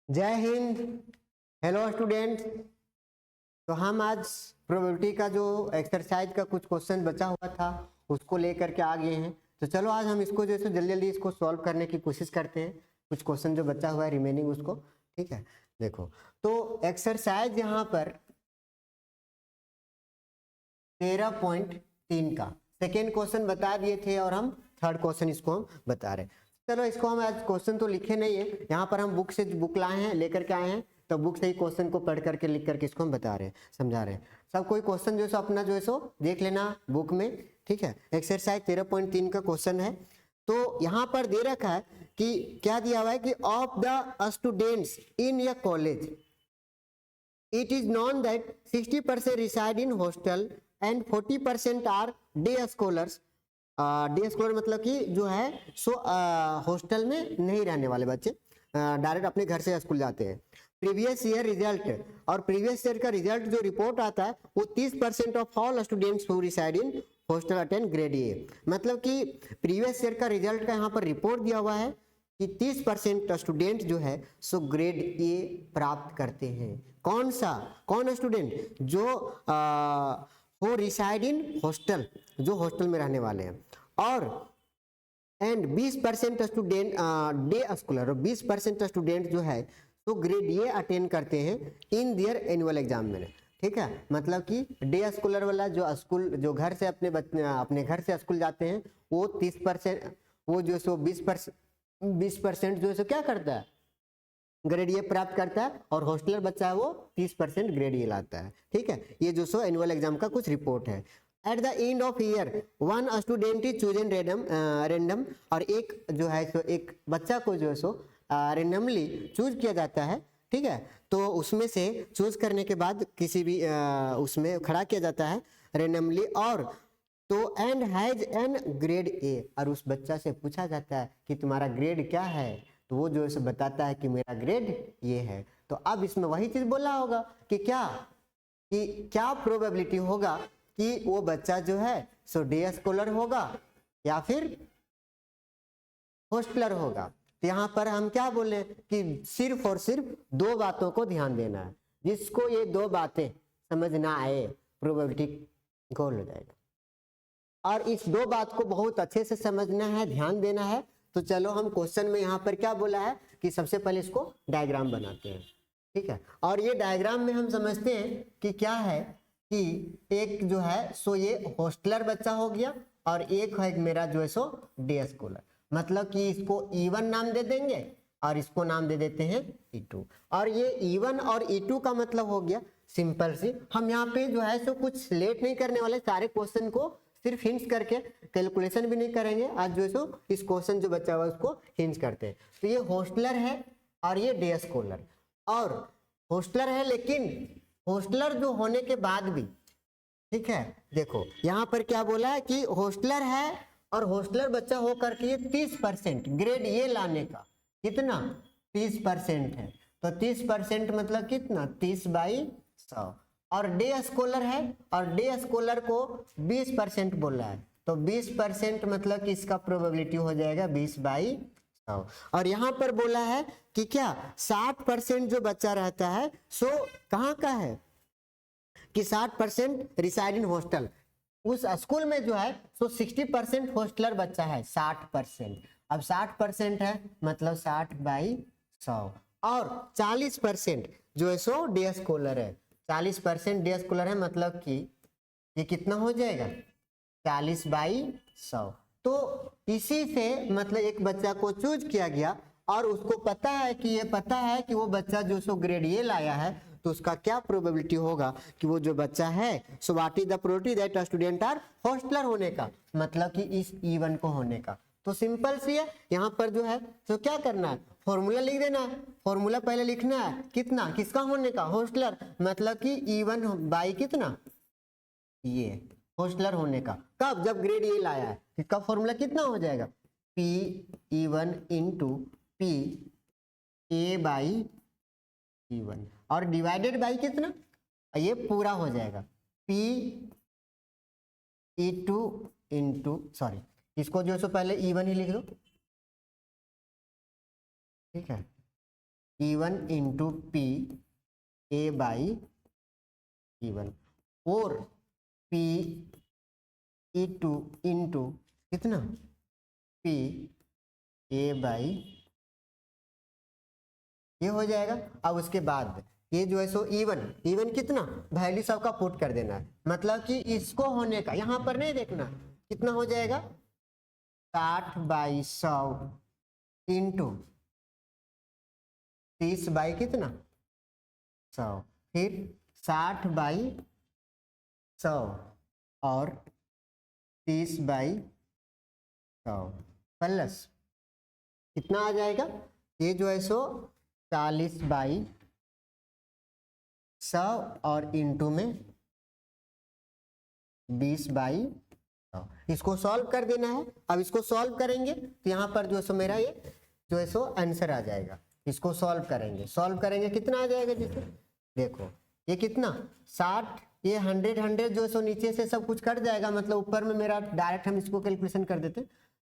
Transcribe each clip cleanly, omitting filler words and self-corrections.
जय Hind. Hello student. तो हम आज प्रोबेबिलिटी का जो एक्सरसाइज का कुछ क्वेश्चन बचा हुआ था उसको लेकर के आ गए हैं। तो चलो आज हम इसको जैसे जल्दी जल्दी इसको सॉल्व करने की कोशिश करते हैं। कुछ क्वेश्चन जो बचा हुआ है रिमेनिंग उसको, ठीक है। देखो तो एक्सरसाइज यहाँ पर 13.3 का सेकेंड क्वेश्चन बता दिए थे और हम थर्ड क्वेश्चन इसको हम बता रहे हैं। चलो इसको हम आज क्वेश्चन तो लिखे नहीं है, यहाँ पर हम बुक से बुक लाए हैं, लेकर के आए हैं, तो बुक से ही क्वेश्चन को पढ़ करके लिख करके इसको हम बता रहे हैं, समझा रहे हैं। सब कोई क्वेश्चन जो है सो अपना जो है सो देख लेना बुक में, ठीक है। एक्सरसाइज 13.3 का क्वेश्चन है। तो यहाँ पर दे रखा है कि क्या दिया हुआ है कि of the students in A college it is known that 60% reside in hostel and 40% are day scholars। Day scholar मतलब कि जो है सो हॉस्टल में नहीं रहने वाले बच्चे, डायरेक्ट अपने घर से स्कूल जाते हैं। प्रीवियस ईयर रिजल्ट, और प्रीवियस ईयर का रिजल्ट जो रिपोर्ट आता है वो 30% of all students who reside in hostel attend grade A. मतलब कि प्रीवियस ईयर का रिजल्ट का यहाँ पर रिपोर्ट दिया हुआ है कि 30% स्टूडेंट जो है सो ग्रेड ए प्राप्त करते हैं। कौन सा, कौन स्टूडेंट जो वो रिसाइड इन हॉस्टल, जो हॉस्टल में रहने वाले हैं, और and 20% student day scholar, 20% student जो है तो ग्रेड ए अटेंड करते हैं इन दियर एनुअल एग्जाम में, ठीक है। मतलब कि डे स्कॉलर वाला जो स्कूल, जो घर से अपने घर से स्कूल जाते हैं वो 30%, वो जो सो 20% जो है सो क्या करता है, ग्रेड ए प्राप्त करता है, और हॉस्टलर बच्चा है वो 30% ग्रेड ए लाता है, ठीक है। ये जो सो एनुअल एग्जाम का कुछ रिपोर्ट है। At the end of year one student is chosen random, और एक जो है सो एक बच्चा को जो है सो रैंडमली चूज किया जाता है, ठीक है। तो उसमें से चूज करने के बाद किसी भी उसमें खड़ा किया जाता है रैंडमली, और तो and has an grade A, और उस बच्चा से पूछा जाता है कि तुम्हारा ग्रेड क्या है, तो वो जो है बताता है कि मेरा ग्रेड ये है। तो अब इसमें वही चीज बोला होगा कि क्या प्रोबेबिलिटी होगा कि वो बच्चा जो है सो डे स्कॉलर होगा या फिर हॉस्टलर होगा। तो यहाँ पर हम क्या बोले कि सिर्फ और सिर्फ दो बातों को ध्यान देना है, जिसको ये दो बातें समझ ना आए प्रोबेबिलिटी गोल हो जाएगा। और इस दो बात को बहुत अच्छे से समझना है, ध्यान देना है। तो चलो हम क्वेश्चन में यहाँ पर क्या बोला है कि सबसे पहले इसको डायग्राम बनाते हैं, ठीक है। और ये डायग्राम में हम समझते हैं कि क्या है कि एक जो है सो ये हॉस्टलर बच्चा हो गया, और एक है मेरा जो है सो डे स्कॉलर। मतलब कि इसको E1 नाम दे देंगे और इसको नाम दे देते हैं E2। और ये E1 और E2 का मतलब हो गया सिंपल सी, हम यहाँ पे जो है सो कुछ लेट नहीं करने वाले, सारे क्वेश्चन को सिर्फ हिंट्स करके, कैलकुलेशन भी नहीं करेंगे आज जो है सो। इस क्वेश्चन जो बचा हुआ है उसको हिंट्स करते हैं। तो ये हॉस्टलर है और ये डे स्कॉलर, और हॉस्टलर है, लेकिन हॉस्टलर जो होने के बाद भी, ठीक है, देखो यहाँ पर क्या बोला है कि हॉस्टलर है और हॉस्टलर बच्चा होकर के ये 30% ग्रेड ये लाने का, कितना 30% है, तो 30% मतलब कितना 30/100। और डे स्कॉलर है और डे स्कॉलर को 20% बोल रहा है, तो 20% मतलब कि इसका प्रोबेबिलिटी हो जाएगा 20/100। और यहाँ पर बोला है कि क्या 60% जो बच्चा रहता है सो कहाँ का है कि 60% रिसाइड इन हॉस्टल। उस स्कूल में जो है सो 60% हॉस्टलर बच्चा है, 60%। अब 60% है मतलब 60/100, और 40% जो है सो डे स्कॉलर है। 40% डे स्कॉलर है मतलब कि ये कितना हो जाएगा 40/100। तो इसी से मतलब एक बच्चा को चूज किया गया, और उसको पता है कि ये पता है कि वो बच्चा जो सो ग्रेड ये लाया है, तो उसका क्या प्रोबेबिलिटी होगा कि वो जो बच्चा है so what is the probability that student are hosteller होने का, मतलब कि इस E1 को होने का। तो सिंपल सी है, यहाँ पर जो है तो क्या करना है, फॉर्मूला लिख देना है। फॉर्मूला पहले लिखना है कितना, किसका होने का, हॉस्टलर, मतलब कि E1 बाई कितना, ये हॉस्टलर होने का। कब, जब ग्रेड ए लाया है। इसका फॉर्मूला कितना हो जाएगा, P(E1) इंटू P(A)/E1, और डिवाइडेड बाई कितना, ये पूरा हो जाएगा P(E2) इंटू, सॉरी इसको जो सो पहले E1 ही लिख दो, ठीक है। E1 into P A by E1 और पी E2 इंटू कितना पी ए बाई ये हो जाएगा। अब उसके बाद ये जो है सो E1 कितना वैल्यू सबका पुट कर देना है, मतलब कि इसको होने का यहाँ पर नहीं देखना कितना हो जाएगा 60/100 इंटू 30 बाई कितना 100, फिर 60/100 और 30/100 प्लस कितना आ जाएगा ये जो है सो 40/100 और इंटू में 20/100। इसको सॉल्व कर देना है। अब इसको सॉल्व करेंगे तो यहाँ पर जो है सो मेरा ये जो है सो आंसर आ जाएगा। इसको सॉल्व करेंगे कितना आ जाएगा, जैसे देखो ये कितना 60, ये 100 जो है सो नीचे से सब कुछ कट जाएगा, मतलब ऊपर में मेरा डायरेक्ट हम इसको कैलकुलेशन कर देते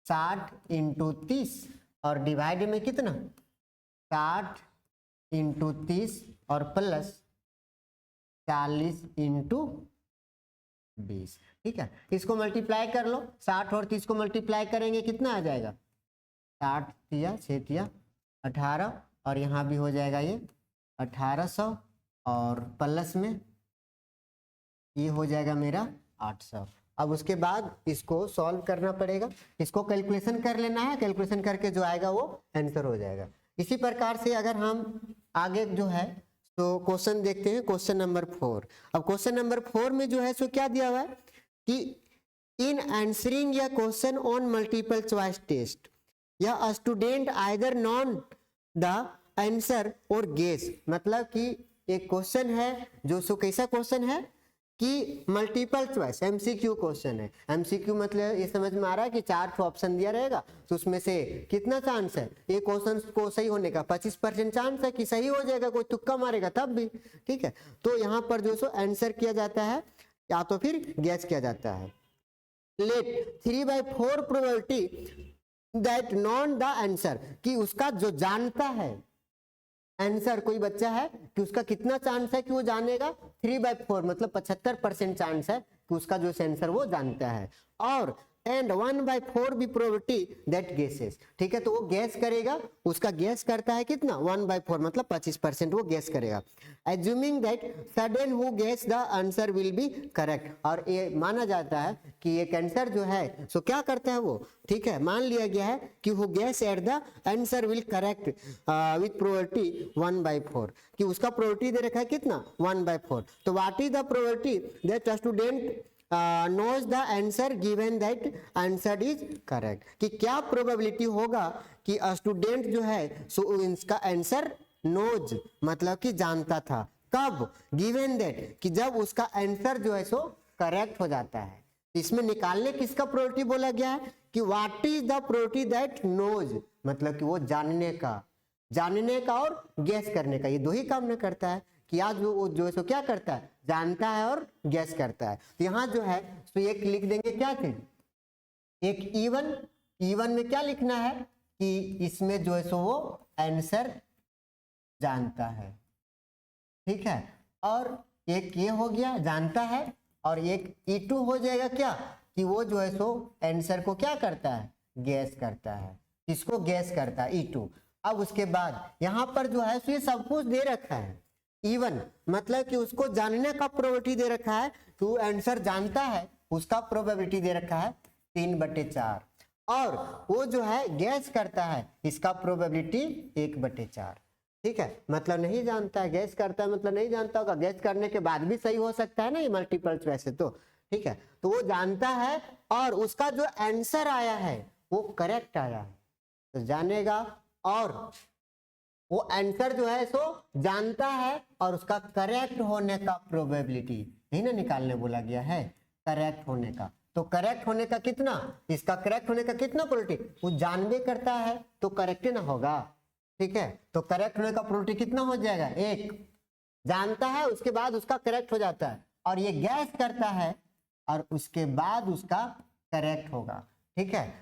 60 इंटू 30 और डिवाइड में कितना 60 इंटू 30 और प्लस 40 इंटू 20। ठीक है, इसको मल्टीप्लाई कर लो, 60 और 30 को मल्टीप्लाई करेंगे कितना आ जाएगा 60 तिया 6 तिया 18 और यहाँ भी हो जाएगा ये 1800 और प्लस में ये हो जाएगा मेरा 800। अब उसके बाद इसको सॉल्व करना पड़ेगा, इसको कैलकुलेशन कर लेना है, कैलकुलेशन करके जो आएगा वो आंसर हो जाएगा। इसी प्रकार से अगर हम आगे जो है तो क्वेश्चन देखते हैं, क्वेश्चन नंबर 4। अब क्वेश्चन नंबर 4 में जो है सो क्या दिया हुआ है कि इन आंसरिंग या question on multiple choice test या student either known the answer or guess, मतलब कि एक क्वेश्चन है जो सो कैसा क्वेश्चन है कि मल्टीपल चॉइस एमसीक्यू क्वेश्चन है। एमसीक्यू मतलब ये समझ में आ रहा है कि 4 ऑप्शन दिया रहेगा तो उसमें से कितना चांस है एक क्वेश्चन को सही होने का 25% चांस है कि सही हो जाएगा, कोई तुक्का मारेगा तब भी। ठीक है, तो यहाँ पर जो सो आंसर किया जाता है या तो फिर गैस किया जाता है। Let 3/4 probability that known the answer, कि उसका जो जानता है आंसर कोई बच्चा है कि उसका कितना चांस है कि वो जानेगा 3/4 मतलब 75% चांस है कि उसका जो आंसर वो जानता है। और एंड 1/4 भी प्रोबेबिलिटी दैट गेसेस। ठीक है, तो वो गैस करेगा, उसका गैस करता है कितना 1/4 मतलब 25% वो गैस करेगा। Assuming that sudden who guess the answer will be correct, और ये माना जाता है कि एक आंसर जो है सो क्या करता है वो, ठीक है, मान लिया गया है कि who guess at the answer will correct with probability 1/4, कि उसका प्रोबेबिलिटी दे रखा है कितना 1/4। तो what is the probability that student knows the answer given that answer is correct, कि क्या प्रोबेबिलिटी होगा कि स्टूडेंट जो है सो इसका आंसर नोज मतलब कि जानता था, कब गिवन दैट कि जब उसका आंसर जो है सो करेक्ट हो जाता है। इसमें निकालने किसका प्रोबेबिलिटी बोला गया है कि what is the probability that knows, मतलब कि वो जानने का और गैस करने का, ये दो ही काम न करता है कि आज वो जो है सो क्या करता है जानता है और गैस करता है। तो यहाँ जो है तो एक लिख देंगे क्या थे एक E1 में क्या लिखना है कि इसमें जो है सो वो आंसर जानता है। ठीक है, और एक ये हो गया जानता है और एक E2 हो जाएगा क्या कि वो जो है सो आंसर को क्या करता है गैस करता है, इसको गैस करता है E2। अब उसके बाद यहाँ पर जो है सो ये सब कुछ दे रखा है E1 मतलब कि उसको जानने का प्रोबेबिलिटी दे रखा है, तो आंसर जानता है उसका प्रोबेबिलिटी दे रखा है 3/4 और वो जो है गैस करता है इसका प्रोबेबिलिटी 1/4। ठीक है, मतलब नहीं जानता है, गैस करता है मतलब नहीं जानता होगा, गैस करने के बाद भी सही हो सकता है ना ये मल्टीपल चॉइस है तो। ठीक है, तो वो जानता है और उसका जो आंसर आया है वो करेक्ट आया है, तो जानेगा और वो आंसर जो है सो जानता है और उसका करेक्ट होने का प्रोबेबिलिटी यही ना निकालने बोला गया है करेक्ट होने का। तो करेक्ट होने का कितना, इसका करेक्ट होने का कितना प्रोबेबिलिटी, वो जानबे करता है तो करेक्ट ना होगा। ठीक है, तो करेक्ट होने का प्रोबेबिलिटी कितना हो जाएगा 1, जानता है उसके बाद उसका करेक्ट हो जाता है, और ये गैस करता है और उसके बाद उसका करेक्ट होगा। ठीक है,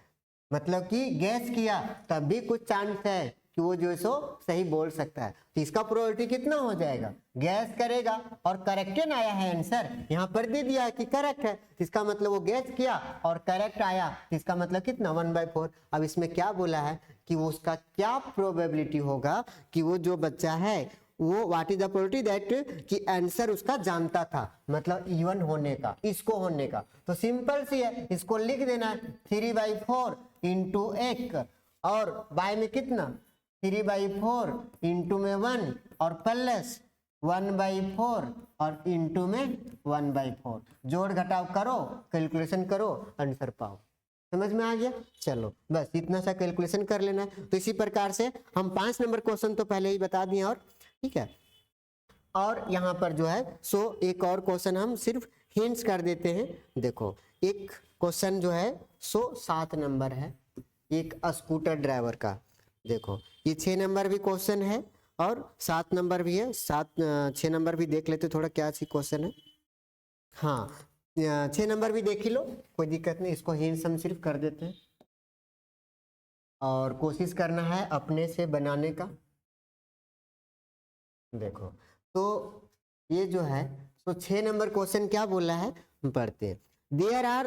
मतलब कि गैस किया तब भी कुछ चांस है कि वो जो है सो सही बोल सकता है, तो इसका प्रोबेबिलिटी कितना हो जाएगा, गैस करेगा और करेक्टेड आया है आंसर, यहाँ पर दे दिया कि करेक्ट है, इसका मतलब वो गैस किया और करेक्ट आया, इसका मतलब कितना 1/4। अब इसमें क्या बोला है कि वो उसका क्या प्रोबेबिलिटी होगा कि वो जो बच्चा है वो what is the probability that कि आंसर उसका जानता था, मतलब इवन होने का, इसको होने का। तो सिंपल सी है, इसको लिख देना है 3/4 इंटू 1 और बाय में कितना 3/4 इंटू में 1 और प्लस 1/4 और इंटू में 1/4, जोड़ घटाव करो, कैलकुलेशन करो, आंसर पाओ। समझ में आ गया? चलो बस इतना सा कैलकुलेशन कर लेना है। तो इसी प्रकार से हम 5 नंबर क्वेश्चन तो पहले ही बता दिए, और ठीक है, और यहाँ पर जो है सो एक और क्वेश्चन हम सिर्फ हिंट्स कर देते हैं। देखो एक क्वेश्चन जो है सो 7 नंबर है, एक स्कूटर ड्राइवर का। देखो ये 6 नंबर भी क्वेश्चन है और 7 नंबर भी है। 6 नंबर भी देख लेते थोड़ा क्या सी क्वेश्चन है। हाँ 6 नंबर भी देख ही लो, कोई दिक्कत नहीं, इसको हिंट्स हम सिर्फ कर देते हैं और कोशिश करना है अपने से बनाने का। देखो तो ये जो है तो 6 नंबर क्वेश्चन क्या बोला है पढ़ते हैं। देयर आर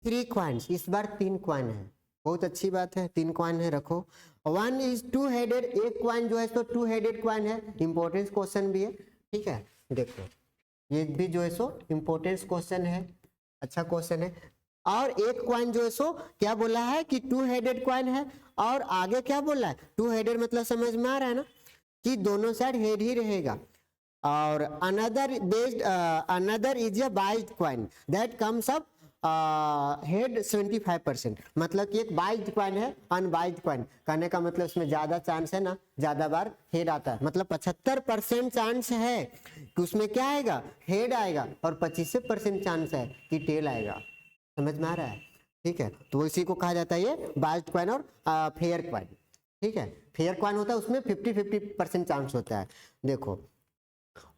3 कॉइन्स, इस बार 3 कॉइन है, बहुत अच्छी बात है, 3 कॉइन है रखो। 1 इज 2 हेडेड, एक कॉइन जो है तो 2 हेडेड कॉइन है, इंपॉर्टेंस क्वेश्चन भी है, ठीक है। देखो ये भी जो है सो इंपॉर्टेंस क्वेश्चन है, अच्छा क्वेश्चन है। और एक कॉइन जो है सो क्या बोला है कि 2 हेडेड कॉइन है, और आगे क्या बोला है 2 हेडेड मतलब समझ में आ रहा है ना कि दोनों साइड हेड ही रहेगा। और another is a biased coin that comes up head 75%, मतलब कि एक बाइज्ड कॉइन है, अनबाइज्ड कॉइन कहने का मतलब इसमें ज्यादा चांस है ना, ज्यादा बार हेड आता है, मतलब 75% चांस है कि उसमें क्या आएगा हेड आएगा, और 25% चांस है कि टेल आएगा। समझ में आ रहा है? ठीक है, तो इसी को कहा जाता है ये बाइज्ड कॉइन और फेयर कॉइन। ठीक है, फेयर कॉइन होता है उसमें 50-50% चांस होता है। देखो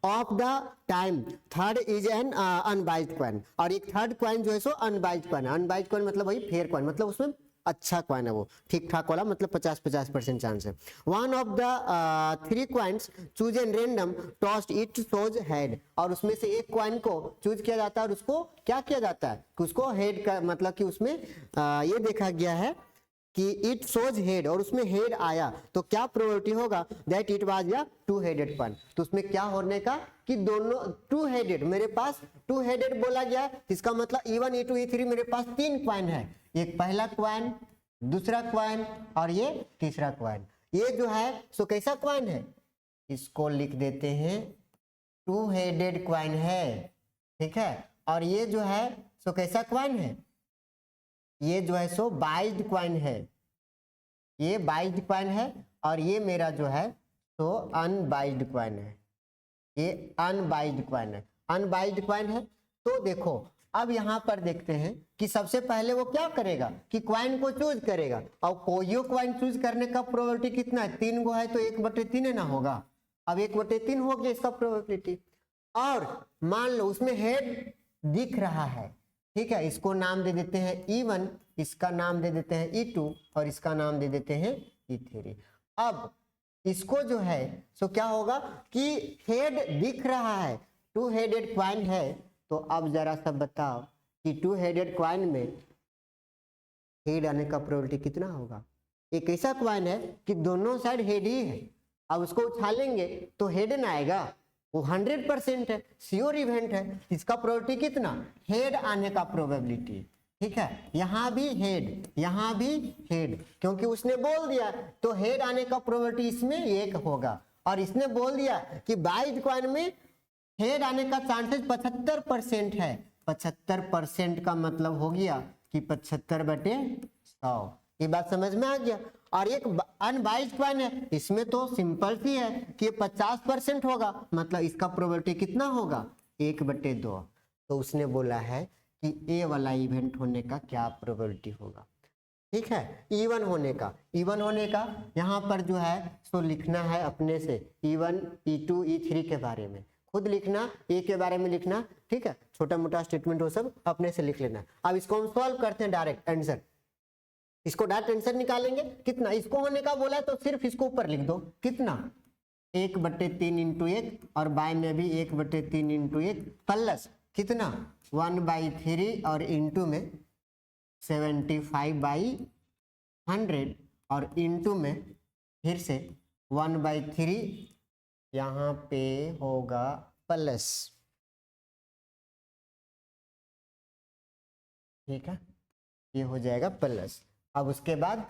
of the time third is an unbiased coin, और एक थर्ड कॉइन जो है सो अनबाइज्ड कॉइन है। अनबाइज्ड कॉइन मतलब वही फेयर कॉइन, मतलब उसमें अच्छा कॉइन है, वो ठीक ठाक वाला, मतलब 50-50% चांस है। One of the 3 coins choose an random tossed it shows head, और उसमें से एक कॉइन को चूज किया जाता है और उसको क्या किया जाता है कि उसको हेड का मतलब कि उसमें ये देखा गया है कि इट शोज हेड, और उसमें हेड आया, तो क्या प्रोबेबिलिटी होगा दैट इट वाज या 2 हेडेड कॉइन। तो उसमें क्या होने का कि दोनों 2 हेडेड, मेरे पास 2 हेडेड बोला गया है, इसका मतलब E1 E2 E3 मेरे पास 3 कॉइन है, एक पहला कॉइन, दूसरा कॉइन और ये तीसरा कॉइन। ये जो है सो कैसा कॉइन है, इसको लिख देते हैं 2 हेडेड कॉइन है, ठीक है। और ये जो है सो कैसा कॉइन है, ये जो है सो बाइज्ड कॉइन है, ये बाइज्ड कॉइन है, और ये मेरा जो है सो अनबाइज्ड कॉइन है, ये अनबाइज्ड कॉइन है, अनबाइज्ड कॉइन है। तो देखो अब यहाँ पर देखते हैं कि सबसे पहले वो क्या करेगा कि कॉइन को चूज करेगा, और कोई कॉइन चूज करने का प्रोबेबिलिटी कितना है, 3 गो है तो 1/3 है ना होगा। अब 1/3 हो गया इसका प्रोबेबिलिटी, और मान लो उसमें हेड दिख रहा है, ठीक है, इसको नाम दे देते हैं E1, इसका नाम दे देते हैं E2 और इसका नाम दे देते हैं E3। अब इसको जो है सो क्या होगा कि हेड दिख रहा है, 2 हेडेड कॉइन है, तो अब जरा सा बताओ कि 2 हेडेड कॉइन में हेड आने का प्रोबेबिलिटी कितना होगा। एक ऐसा कॉइन है कि दोनों साइड हेड ही है, अब उसको उछालेंगे तो हेड ना आएगा, वो 100% है, श्योर इवेंट है, इसका प्रोबेबिलिटी कितना, हेड आने का प्रोबेबिलिटी, ठीक है। यहाँ भी हेड, यहाँ भी हेड, क्योंकि उसने बोल दिया तो हेड आने का प्रोबेबिलिटी इसमें 1 होगा, और इसने बोल दिया कि बाइज्ड कॉइन में हेड आने का चांसेस 75% है, 75% का मतलब हो गया कि 75/100। ये बात समझ में आ गया। और एक अनबाइज्ड कॉइन है, इसमें तो सिंपल सी है कि 50% होगा, मतलब इसका प्रोबेबिलिटी कितना होगा 1/2। तो उसने बोला है कि ए वाला इवेंट होने का क्या प्रोबेबिलिटी होगा, ठीक है। E1 होने का, E1 होने का यहाँ पर जो है तो लिखना है अपने से E1 E2 E3 के बारे में, खुद लिखना, ए के बारे में लिखना, ठीक है, छोटा मोटा स्टेटमेंट वो सब अपने से लिख लेना। अब इसको हम सॉल्व करते हैं डायरेक्ट आंसर, इसको डायरेक्ट आंसर निकालेंगे कितना, इसको होने का बोला है तो सिर्फ इसको ऊपर लिख दो कितना 1/3 इंटू 1 और बाय में भी 1/3 इंटू 1 प्लस कितना 1/3 और इंटू में 75/100 और इंटू में फिर से 1/3 यहाँ पे होगा प्लस, ठीक है, ये हो जाएगा प्लस। अब उसके बाद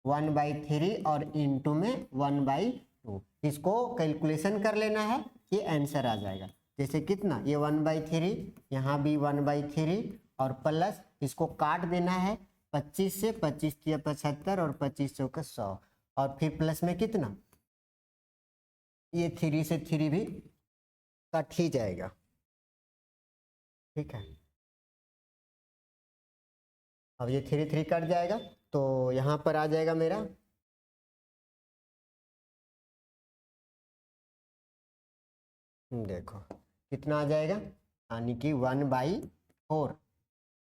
1/3 और इंटू में 1/2, इसको कैलकुलेशन कर लेना है, ये आंसर आ जाएगा। जैसे कितना ये 1/3, यहाँ भी 1/3 और प्लस इसको काट देना है 25 से, 25 × 75 और 25 × 100 और फिर प्लस में कितना, ये 3 से 3 भी कट ही जाएगा, ठीक है। अब ये 3 3 कट जाएगा तो यहाँ पर आ जाएगा मेरा देखो कितना आ जाएगा, यानी कि 1/4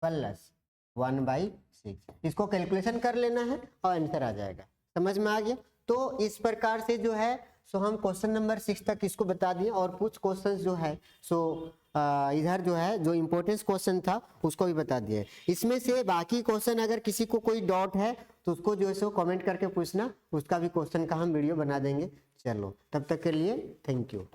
प्लस 1/6, इसको कैलकुलेशन कर लेना है और आंसर आ जाएगा। समझ में आ गया? तो इस प्रकार से जो है सो हम क्वेश्चन नंबर 6 तक इसको बता दिए और कुछ क्वेश्चंस जो है सो इधर जो है जो इम्पोर्टेंस क्वेश्चन था उसको भी बता दिए। इसमें से बाकी क्वेश्चन अगर किसी को कोई डाउट है तो उसको जो है सो कमेंट करके पूछना, उसका भी क्वेश्चन का हम वीडियो बना देंगे। चलो तब तक के लिए थैंक यू।